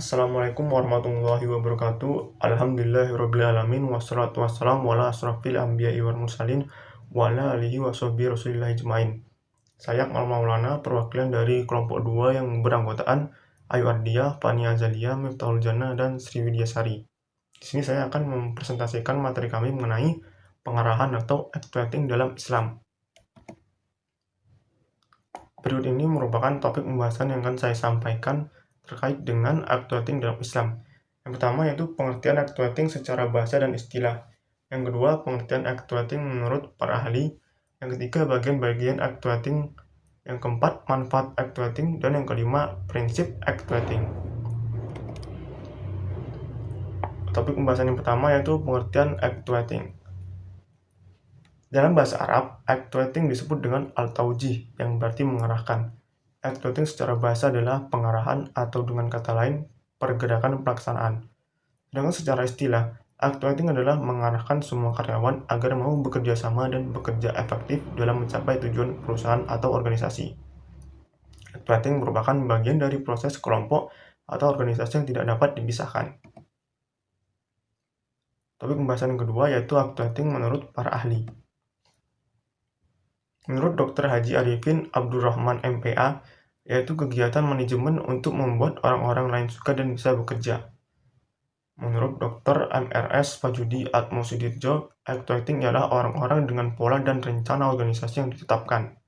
Assalamualaikum warahmatullahi wabarakatuh. Alhamdulillahirrabbilalamin. Wassalatu wassalamu ala asrafil anbiya'i wal mursalin wa ala alihi wa sahbihi rasulillahi ajmain. Saya Akmal Maulana, perwakilan dari kelompok 2 yang beranggotaan Ayu Ardiyah, Fani Azaliyah, Miftahul Jannah, dan Sriwidyasari. Di sini saya akan mempresentasikan materi kami mengenai pengarahan atau actuating dalam Islam. Berikut ini merupakan topik pembahasan yang akan saya sampaikan terkait dengan actuating dalam Islam. Yang pertama yaitu pengertian actuating secara bahasa dan istilah. Yang kedua, pengertian actuating menurut para ahli. Yang ketiga, bagian-bagian actuating. Yang keempat, manfaat actuating. Dan yang kelima, prinsip actuating. Topik pembahasan yang pertama yaitu pengertian actuating. Dalam bahasa Arab, actuating disebut dengan al-taujih, yang berarti mengarahkan. Actuating secara bahasa adalah pengarahan atau dengan kata lain, pergerakan pelaksanaan. Sedangkan secara istilah, actuating adalah mengarahkan semua karyawan agar mau bekerja sama dan bekerja efektif dalam mencapai tujuan perusahaan atau organisasi. Actuating merupakan bagian dari proses kelompok atau organisasi yang tidak dapat dipisahkan. Topik pembahasan yang kedua yaitu actuating menurut para ahli. Menurut Dr. Haji Arifin Abdurrahman MPA, yaitu kegiatan manajemen untuk membuat orang-orang lain suka dan bisa bekerja. Menurut Dr. MRS Pajudi Atmosuditjo, actuating ialah orang-orang dengan pola dan rencana organisasi yang ditetapkan.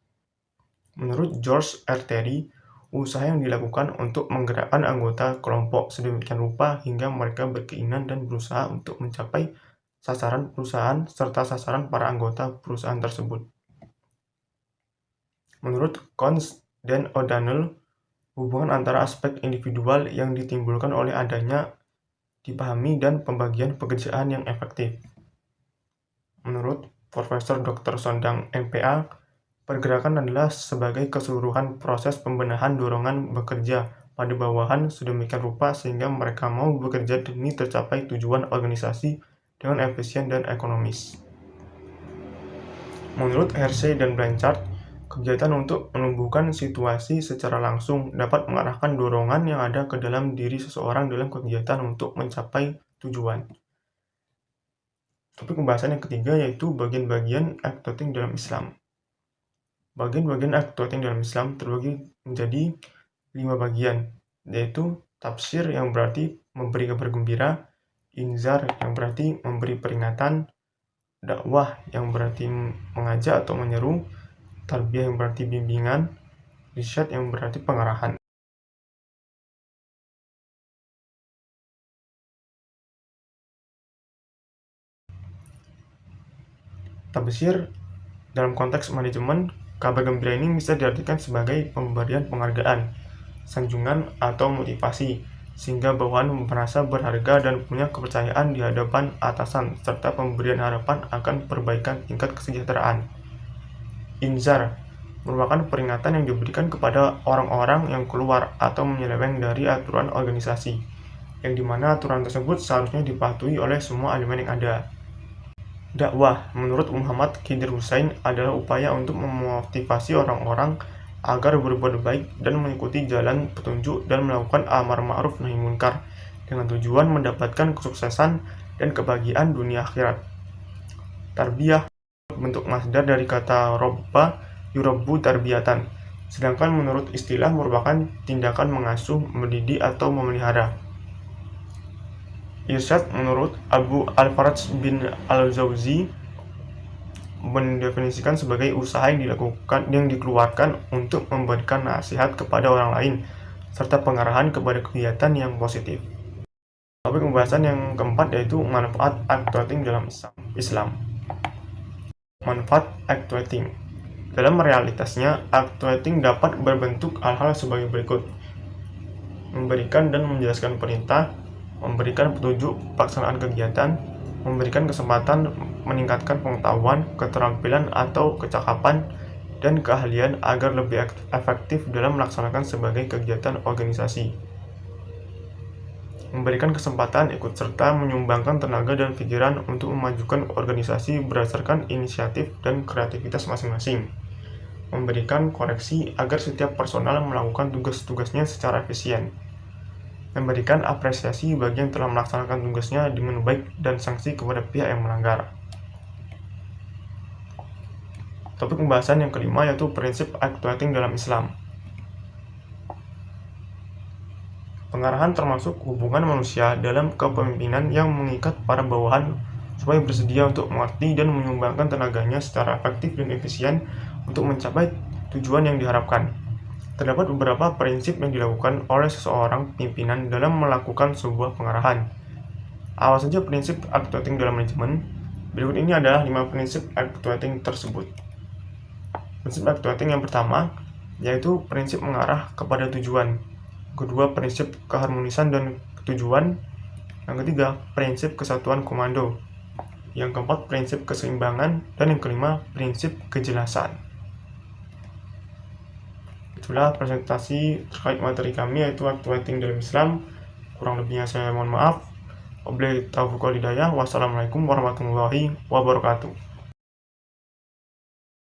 Menurut George R. Terry, usaha yang dilakukan untuk menggerakkan anggota kelompok sedemikian rupa hingga mereka berkeinginan dan berusaha untuk mencapai sasaran perusahaan serta sasaran para anggota perusahaan tersebut. Menurut Cons dan O'Donnell, hubungan antara aspek individual yang ditimbulkan oleh adanya dipahami dan pembagian pekerjaan yang efektif. Menurut Profesor Dr. Sondang MPA, pergerakan adalah sebagai keseluruhan proses pembenahan dorongan bekerja pada bawahan sedemikian rupa sehingga mereka mau bekerja demi tercapai tujuan organisasi dengan efisien dan ekonomis. Menurut Hersey dan Blanchard, kegiatan untuk menumbuhkan situasi secara langsung dapat mengarahkan dorongan yang ada ke dalam diri seseorang dalam kegiatan untuk mencapai tujuan. Topik pembahasan yang ketiga yaitu bagian-bagian actuating dalam Islam. Bagian-bagian actuating dalam Islam terbagi menjadi 5 bagian, yaitu tafsir yang berarti memberi kabar gembira, inzar yang berarti memberi peringatan, dakwah yang berarti mengajak atau menyeru, tarbiyah yang berarti bimbingan, irsyad yang berarti pengarahan. Tafsir dalam konteks manajemen, kabar gembira ini bisa diartikan sebagai pemberian penghargaan, sanjungan, atau motivasi, sehingga bawahan merasa berharga dan punya kepercayaan di hadapan atasan, serta pemberian harapan akan perbaikan tingkat kesejahteraan. Inzar merupakan peringatan yang diberikan kepada orang-orang yang keluar atau menyeleweng dari aturan organisasi, yang dimana aturan tersebut seharusnya dipatuhi oleh semua elemen yang ada. Dakwah, menurut Muhammad Khidir Husain, adalah upaya untuk memotivasi orang-orang agar berbuat baik dan mengikuti jalan petunjuk dan melakukan amar ma'ruf nahi munkar dengan tujuan mendapatkan kesuksesan dan kebahagiaan dunia akhirat. Tarbiyah bentuk masdar dari kata robba yurabbu tarbiyatan, sedangkan menurut istilah merupakan tindakan mengasuh, mendidik, atau memelihara. Irsyad menurut Abu Al-Faraj bin Al-Zawzi mendefinisikan sebagai usaha yang dikeluarkan untuk memberikan nasihat kepada orang lain serta pengarahan kepada kegiatan yang positif. Topik pembahasan yang keempat yaitu manfaat actuating dalam Islam. Manfaat actuating. Dalam realitasnya, actuating dapat berbentuk hal-hal sebagai berikut: memberikan dan menjelaskan perintah, memberikan petunjuk pelaksanaan kegiatan, memberikan kesempatan meningkatkan pengetahuan, keterampilan atau kecakapan, dan keahlian agar lebih efektif dalam melaksanakan sebagai kegiatan organisasi. Memberikan kesempatan ikut serta menyumbangkan tenaga dan pikiran untuk memajukan organisasi berdasarkan inisiatif dan kreativitas masing-masing. Memberikan koreksi agar setiap personal melakukan tugas-tugasnya secara efisien. memberikan apresiasi bagi yang telah melaksanakan tugasnya dengan baik dan sanksi kepada pihak yang melanggar. Topik pembahasan yang kelima yaitu prinsip actuating dalam Islam. Pengarahan termasuk hubungan manusia dalam kepemimpinan yang mengikat para bawahan supaya bersedia untuk mengerti dan menyumbangkan tenaganya secara efektif dan efisien untuk mencapai tujuan yang diharapkan. Terdapat beberapa prinsip yang dilakukan oleh seseorang pimpinan dalam melakukan sebuah pengarahan. Awal saja prinsip actuating dalam manajemen. Berikut ini adalah 5 prinsip actuating tersebut. Prinsip actuating yang pertama yaitu prinsip mengarah kepada tujuan. Kedua, prinsip keharmonisan dan tujuan. Yang ketiga, prinsip kesatuan komando. Yang keempat, prinsip keseimbangan. Dan yang kelima, prinsip kejelasan. Itulah presentasi terkait materi kami yaitu actuating dalam Islam. Kurang lebihnya saya mohon maaf. Wabillahi taufiq wal hidayah. Wassalamualaikum warahmatullahi wabarakatuh.